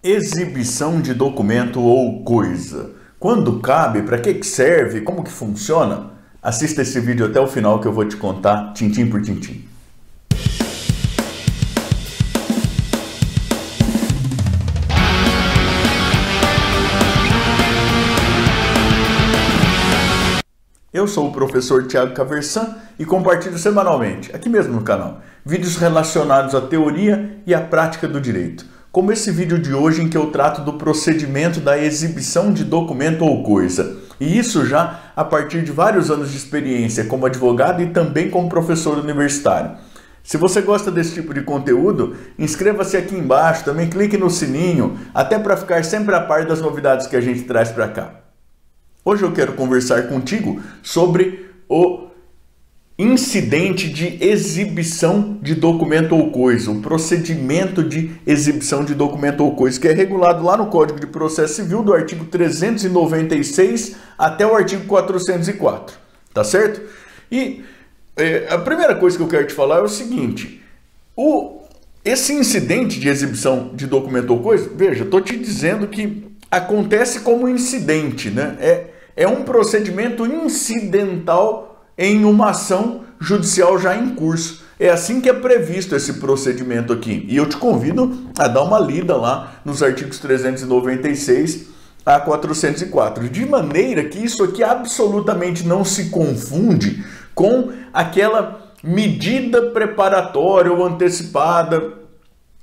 Exibição de documento ou coisa. Quando cabe, para que serve, como que funciona? Assista esse vídeo até o final que eu vou te contar tintim por tintim. Eu sou o professor Thiago Caversan e compartilho semanalmente, aqui mesmo no canal, vídeos relacionados à teoria e à prática do direito, como esse vídeo de hoje em que eu trato do procedimento da exibição de documento ou coisa, e isso já a partir de vários anos de experiência como advogado e também como professor universitário. Se você gosta desse tipo de conteúdo, inscreva-se aqui embaixo, também clique no sininho, até para ficar sempre a par das novidades que a gente traz para cá. Hoje eu quero conversar contigo sobre o incidente de exibição de documento ou coisa, o procedimento de exibição de documento ou coisa, que é regulado lá no Código de Processo Civil, do artigo 396 até o artigo 404, tá certo? E a primeira coisa que eu quero te falar é o seguinte, esse incidente de exibição de documento ou coisa, veja, estou te dizendo que acontece como incidente, né? É um procedimento incidental em uma ação judicial já em curso. É assim que é previsto esse procedimento aqui. E eu te convido a dar uma lida lá nos artigos 396 a 404. De maneira que isso aqui absolutamente não se confunde com aquela medida preparatória ou antecipada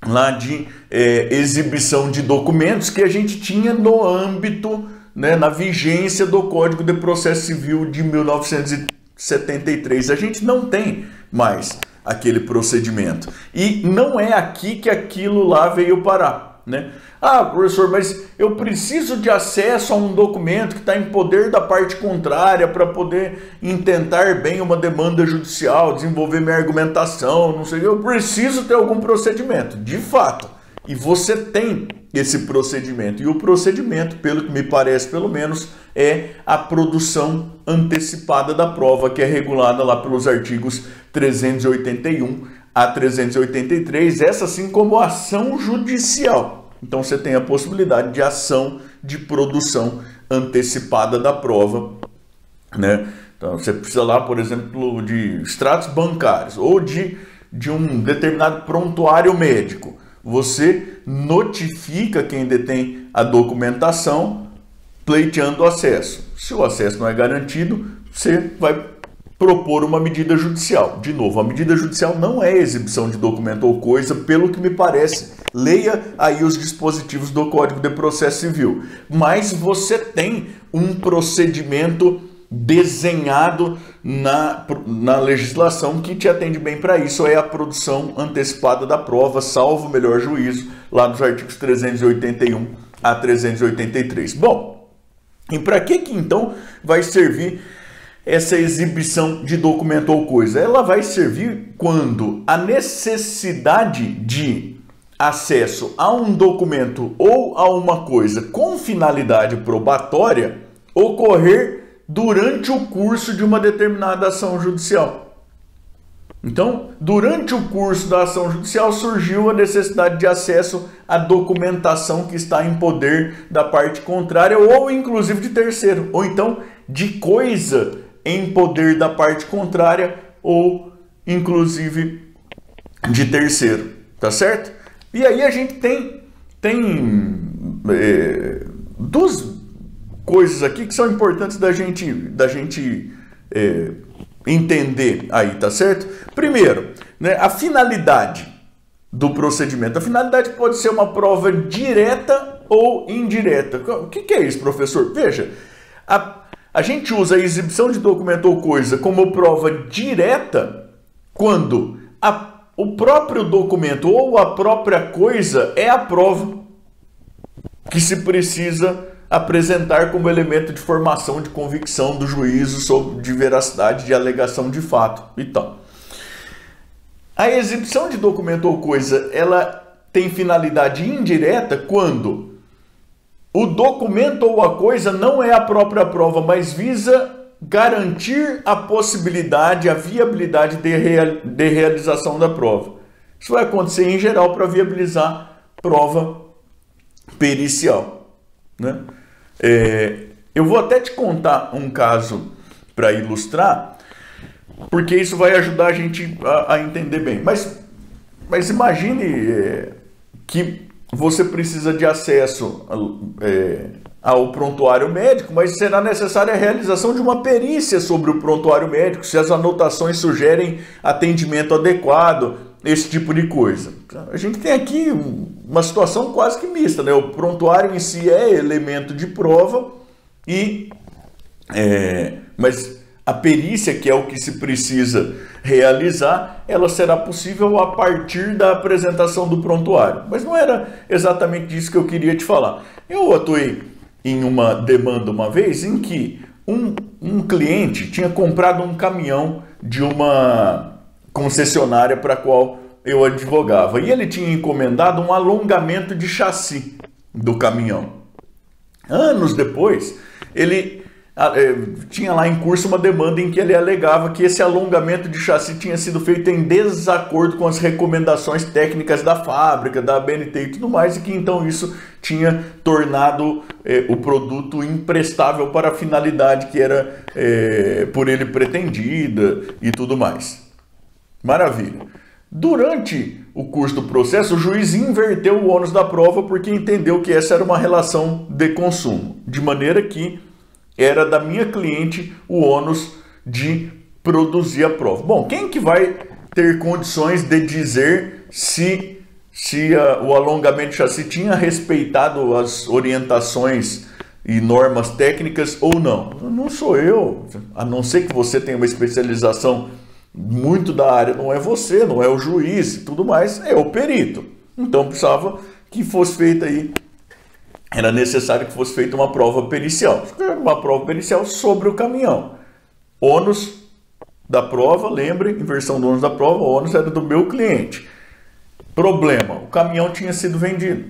lá de exibição de documentos que a gente tinha no âmbito, na vigência do Código de Processo Civil de 1973. A gente não tem mais aquele procedimento. E não é aqui que aquilo lá veio parar, né? Ah, professor, mas eu preciso de acesso a um documento que está em poder da parte contrária para poder intentar bem uma demanda judicial, desenvolver minha argumentação, não sei, eu preciso ter algum procedimento, de fato. E você tem esse procedimento. E o procedimento, pelo que me parece pelo menos, é a produção antecipada da prova, que é regulada lá pelos artigos 381 a 383, essa sim como ação judicial. Então você tem a possibilidade de ação de produção antecipada da prova, né? Então você precisa lá, por exemplo, de extratos bancários ou de um determinado prontuário médico. Você notifica quem detém a documentação pleiteando o acesso. Se o acesso não é garantido, você vai propor uma medida judicial. De novo, a medida judicial não é exibição de documento ou coisa, pelo que me parece. Leia aí os dispositivos do Código de Processo Civil. Mas você tem um procedimento desenhado na legislação que te atende bem para isso, é a produção antecipada da prova, salvo o melhor juízo, lá nos artigos 381 a 383. Bom, e para que então vai servir essa exibição de documento ou coisa? Ela vai servir quando a necessidade de acesso a um documento ou a uma coisa com finalidade probatória ocorrer durante o curso de uma determinada ação judicial. Então, durante o curso da ação judicial surgiu a necessidade de acesso à documentação que está em poder da parte contrária ou inclusive de terceiro, ou então de coisa em poder da parte contrária ou inclusive de terceiro, tá certo? E aí a gente tem duas coisas aqui que são importantes da gente entender aí, tá certo? Primeiro, a finalidade do procedimento. A finalidade pode ser uma prova direta ou indireta. O que é isso, professor? Veja, a gente usa a exibição de documento ou coisa como prova direta quando o próprio documento ou a própria coisa é a prova que se precisa apresentar como elemento de formação de convicção do juízo sobre de veracidade de alegação de fato e tal. A exibição de documento ou coisa, ela tem finalidade indireta quando o documento ou a coisa não é a própria prova, mas visa garantir a possibilidade, a viabilidade de realização da prova. Isso vai acontecer em geral para viabilizar prova pericial, né? Eu vou até te contar um caso para ilustrar, porque isso vai ajudar a gente a entender bem. Mas imagine que você precisa de acesso ao prontuário médico, mas será necessária a realização de uma perícia sobre o prontuário médico, se as anotações sugerem atendimento adequado, esse tipo de coisa. A gente tem aqui uma situação quase que mista, né? O prontuário em si é elemento de prova, mas a perícia, que é o que se precisa realizar, ela será possível a partir da apresentação do prontuário. Mas não era exatamente disso que eu queria te falar. Eu atuei em uma demanda uma vez em que um cliente tinha comprado um caminhão de uma concessionária para a qual eu advogava. E ele tinha encomendado um alongamento de chassi do caminhão. Anos depois, ele tinha lá em curso uma demanda em que ele alegava que esse alongamento de chassi tinha sido feito em desacordo com as recomendações técnicas da fábrica, da ABNT e tudo mais, e que então isso tinha tornado o produto imprestável para a finalidade que era por ele pretendida e tudo mais. Maravilha. Durante o curso do processo, o juiz inverteu o ônus da prova porque entendeu que essa era uma relação de consumo, de maneira que era da minha cliente o ônus de produzir a prova. Bom, quem que vai ter condições de dizer se o alongamento de chassi tinha respeitado as orientações e normas técnicas ou não? Não sou eu, a não ser que você tenha uma especialização muito da área, não é você, não é o juiz e tudo mais, é o perito. Então precisava que fosse feita aí, era necessário que fosse feita uma prova pericial. Uma prova pericial sobre o caminhão. Ônus da prova, lembre, inversão do ônus da prova, o ônus era do meu cliente. Problema, o caminhão tinha sido vendido.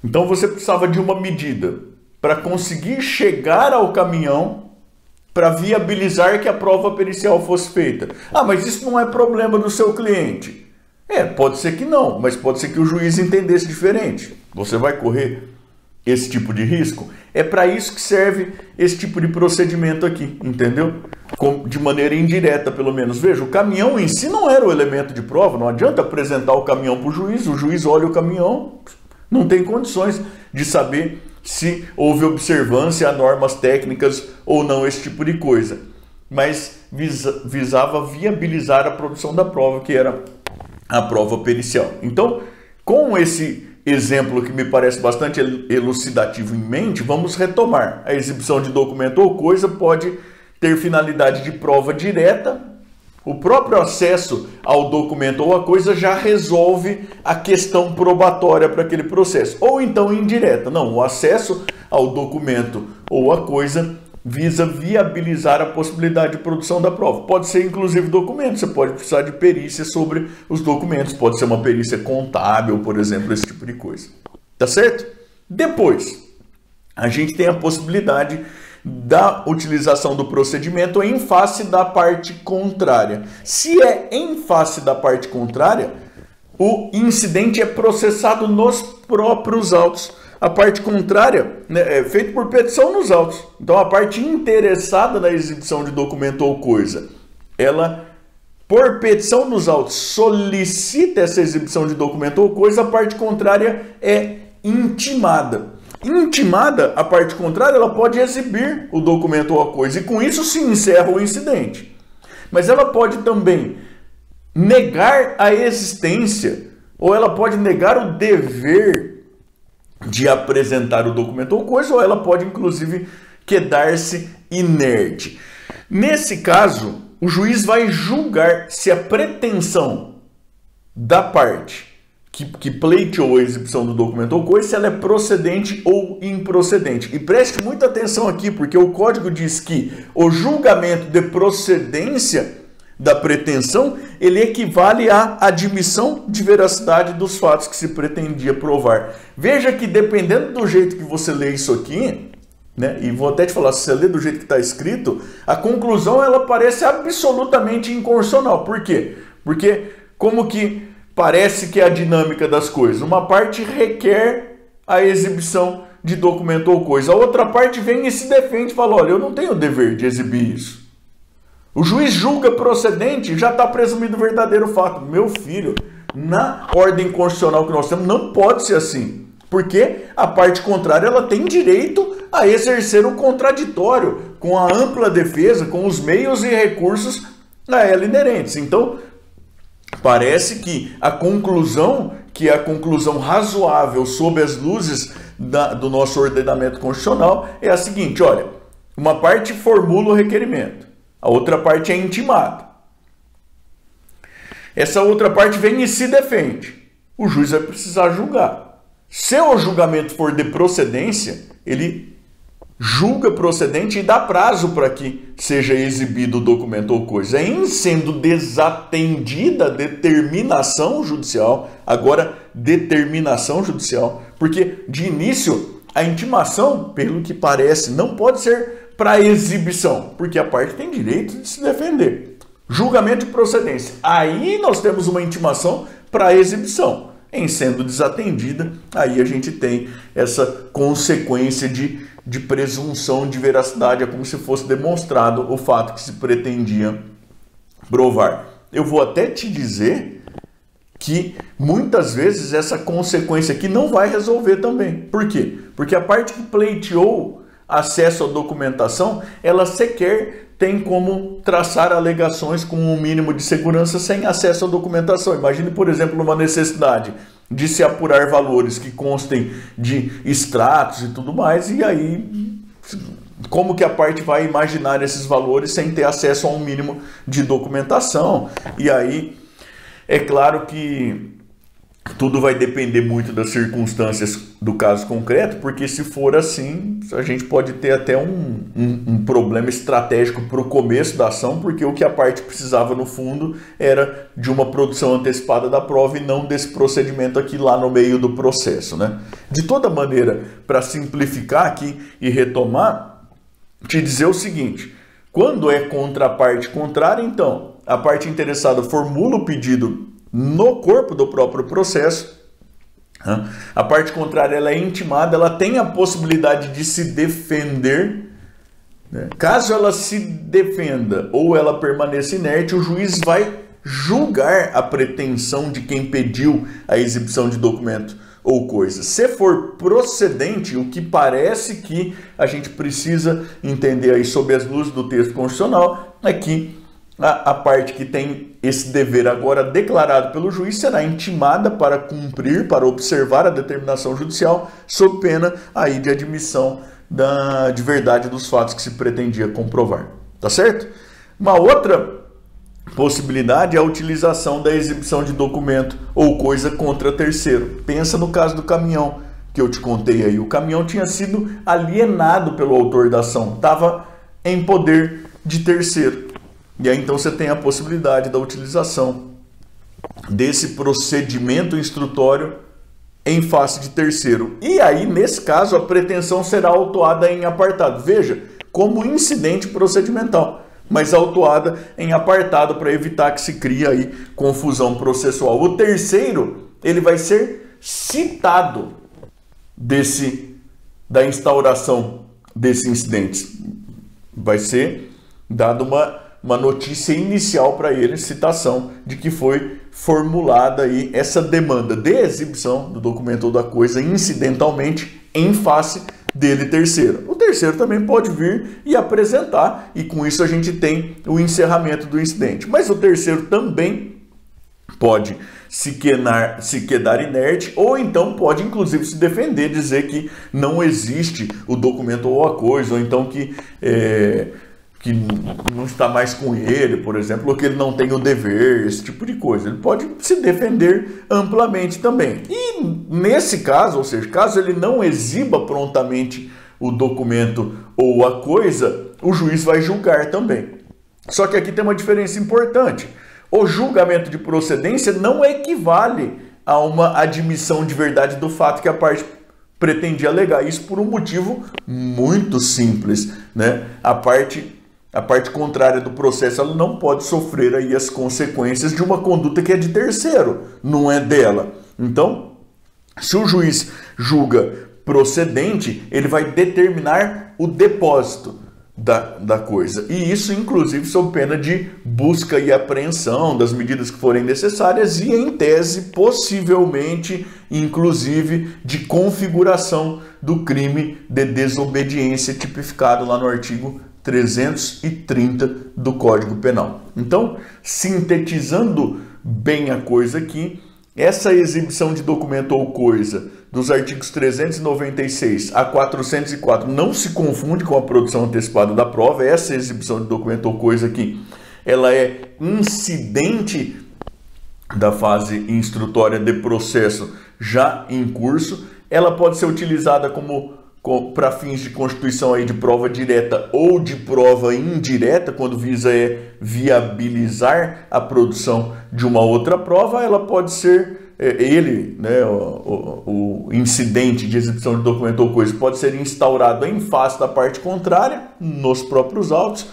Então você precisava de uma medida para conseguir chegar ao caminhão para viabilizar que a prova pericial fosse feita. Ah, mas isso não é problema do seu cliente. Pode ser que não, mas pode ser que o juiz entendesse diferente. Você vai correr esse tipo de risco? É para isso que serve esse tipo de procedimento aqui, entendeu? De maneira indireta, pelo menos. Veja, o caminhão em si não era o elemento de prova, não adianta apresentar o caminhão para o juiz olha o caminhão, não tem condições de saber se houve observância a normas técnicas ou não, esse tipo de coisa. Mas visava viabilizar a produção da prova, que era a prova pericial. Então, com esse exemplo que me parece bastante elucidativo em mente, vamos retomar. A exibição de documento ou coisa pode ter finalidade de prova direta. O próprio acesso ao documento ou a coisa já resolve a questão probatória para aquele processo. Ou então indireta. Não, o acesso ao documento ou a coisa visa viabilizar a possibilidade de produção da prova. Pode ser inclusive documento, você pode precisar de perícia sobre os documentos, pode ser uma perícia contábil, por exemplo, esse tipo de coisa. Tá certo? Depois, a gente tem a possibilidade da utilização do procedimento em face da parte contrária. Se é em face da parte contrária, o incidente é processado nos próprios autos. A parte contrária, né, é feita por petição nos autos. Então, a parte interessada na exibição de documento ou coisa, ela, por petição nos autos, solicita essa exibição de documento ou coisa, a parte contrária é intimada. Intimada, a parte contrária, ela pode exibir o documento ou a coisa, e com isso se encerra o incidente. Mas ela pode também negar a existência, ou ela pode negar o dever de apresentar o documento ou coisa, ou ela pode inclusive quedar-se inerte. Nesse caso, o juiz vai julgar se a pretensão da parte que pleiteou a exibição do documento ou coisa, se ela é procedente ou improcedente. E preste muita atenção aqui, porque o código diz que o julgamento de procedência da pretensão, ele equivale à admissão de veracidade dos fatos que se pretendia provar. Veja que dependendo do jeito que você lê isso aqui, né, e vou até te falar, se você lê do jeito que está escrito, a conclusão ela parece absolutamente inconstitucional. Por quê? Porque como que parece que é a dinâmica das coisas? Uma parte requer a exibição de documento ou coisa. A outra parte vem e se defende e fala, olha, eu não tenho o dever de exibir isso. O juiz julga procedente, já está presumido o verdadeiro fato. Meu filho, na ordem constitucional que nós temos, não pode ser assim. Porque a parte contrária ela tem direito a exercer o contraditório com a ampla defesa, com os meios e recursos a ela inerentes. Então, parece que a conclusão razoável sob as luzes do nosso ordenamento constitucional é a seguinte, olha, uma parte formula o requerimento, a outra parte é intimada. Essa outra parte vem e se defende. O juiz vai precisar julgar. Se o julgamento for de procedência, ele julga procedente e dá prazo para que seja exibido o documento ou coisa. Em sendo desatendida a determinação judicial, agora determinação judicial, porque de início a intimação, pelo que parece, não pode ser para exibição, porque a parte tem direito de se defender. Julgamento de procedência. Aí nós temos uma intimação para exibição. Em sendo desatendida, aí a gente tem essa consequência de presunção de veracidade, é como se fosse demonstrado o fato que se pretendia provar. Eu vou até te dizer que muitas vezes essa consequência aqui não vai resolver também. Por quê? Porque a parte que pleiteou acesso à documentação, ela sequer tem como traçar alegações com um mínimo de segurança sem acesso à documentação. Imagine, por exemplo, uma necessidade de se apurar valores que constem de extratos e tudo mais, e aí como que a parte vai imaginar esses valores sem ter acesso a um mínimo de documentação? E aí é claro que tudo vai depender muito das circunstâncias do caso concreto, porque se for assim, a gente pode ter até um problema estratégico para o começo da ação, porque o que a parte precisava no fundo era de uma produção antecipada da prova e não desse procedimento aqui lá no meio do processo, né? De toda maneira, para simplificar aqui e retomar, te dizer o seguinte, quando é contra a parte contrária, então, a parte interessada formula o pedido no corpo do próprio processo, a parte contrária ela é intimada, ela tem a possibilidade de se defender, né? Caso ela se defenda ou ela permaneça inerte, o juiz vai julgar a pretensão de quem pediu a exibição de documento ou coisa. Se for procedente, o que parece que a gente precisa entender aí sob as luzes do texto constitucional é que a parte que tem esse dever agora declarado pelo juiz será intimada para cumprir, para observar a determinação judicial, sob pena aí de admissão de verdade dos fatos que se pretendia comprovar. Tá certo? Uma outra possibilidade é a utilização da exibição de documento ou coisa contra terceiro. Pensa no caso do caminhão que eu te contei aí. O caminhão tinha sido alienado pelo autor da ação, estava em poder de terceiro. E aí então você tem a possibilidade da utilização desse procedimento instrutório em face de terceiro. E aí, nesse caso, a pretensão será autuada em apartado. Veja, como incidente procedimental, mas autuada em apartado para evitar que se crie aí confusão processual. O terceiro, ele vai ser citado da instauração desse incidente. Vai ser dado uma notícia inicial para ele, citação de que foi formulada aí essa demanda de exibição do documento ou da coisa incidentalmente em face dele terceiro. O terceiro também pode vir e apresentar, e com isso a gente tem o encerramento do incidente. Mas o terceiro também pode se quedar inerte, ou então pode inclusive se defender, dizer que não existe o documento ou a coisa, ou então que não está mais com ele, por exemplo, ou que ele não tem o dever, esse tipo de coisa. Ele pode se defender amplamente também. E nesse caso, ou seja, caso ele não exiba prontamente o documento ou a coisa, o juiz vai julgar também. Só que aqui tem uma diferença importante. O julgamento de procedência não equivale a uma admissão de verdade do fato que a parte pretendia alegar. Isso por um motivo muito simples, né? A parte A parte contrária do processo, ela não pode sofrer aí as consequências de uma conduta que é de terceiro, não é dela. Então, se o juiz julga procedente, ele vai determinar o depósito da coisa. E isso, inclusive, sob pena de busca e apreensão das medidas que forem necessárias e, em tese, possivelmente, inclusive, de configuração do crime de desobediência tipificado lá no artigo 330 do Código Penal. Então, sintetizando bem a coisa aqui, essa exibição de documento ou coisa dos artigos 396 a 404 não se confunde com a produção antecipada da prova. Essa exibição de documento ou coisa aqui, ela é incidente da fase instrutória de processo já em curso. Ela pode ser utilizada para fins de constituição aí de prova direta ou de prova indireta, quando visa viabilizar a produção de uma outra prova. Ela pode ser, o incidente de exibição de documento ou coisa pode ser instaurado em face da parte contrária, nos próprios autos,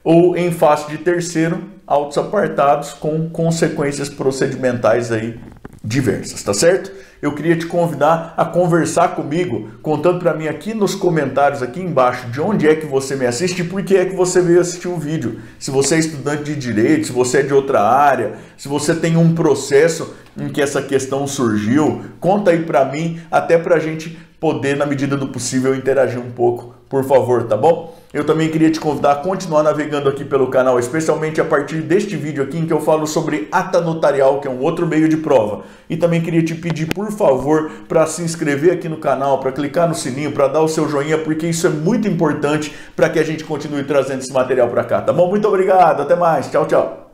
ou em face de terceiro, autos apartados com consequências procedimentais aí diversas, tá certo? Eu queria te convidar a conversar comigo, contando para mim aqui nos comentários, aqui embaixo, de onde é que você me assiste e por que é que você veio assistir o vídeo. Se você é estudante de direito, se você é de outra área, se você tem um processo em que essa questão surgiu, conta aí para mim, até para a gente poder, na medida do possível, interagir um pouco, por favor, tá bom? Eu também queria te convidar a continuar navegando aqui pelo canal, especialmente a partir deste vídeo aqui em que eu falo sobre ata notarial, que é um outro meio de prova. E também queria te pedir, por favor, para se inscrever aqui no canal, para clicar no sininho, para dar o seu joinha, porque isso é muito importante para que a gente continue trazendo esse material para cá, tá bom? Muito obrigado, até mais, tchau, tchau.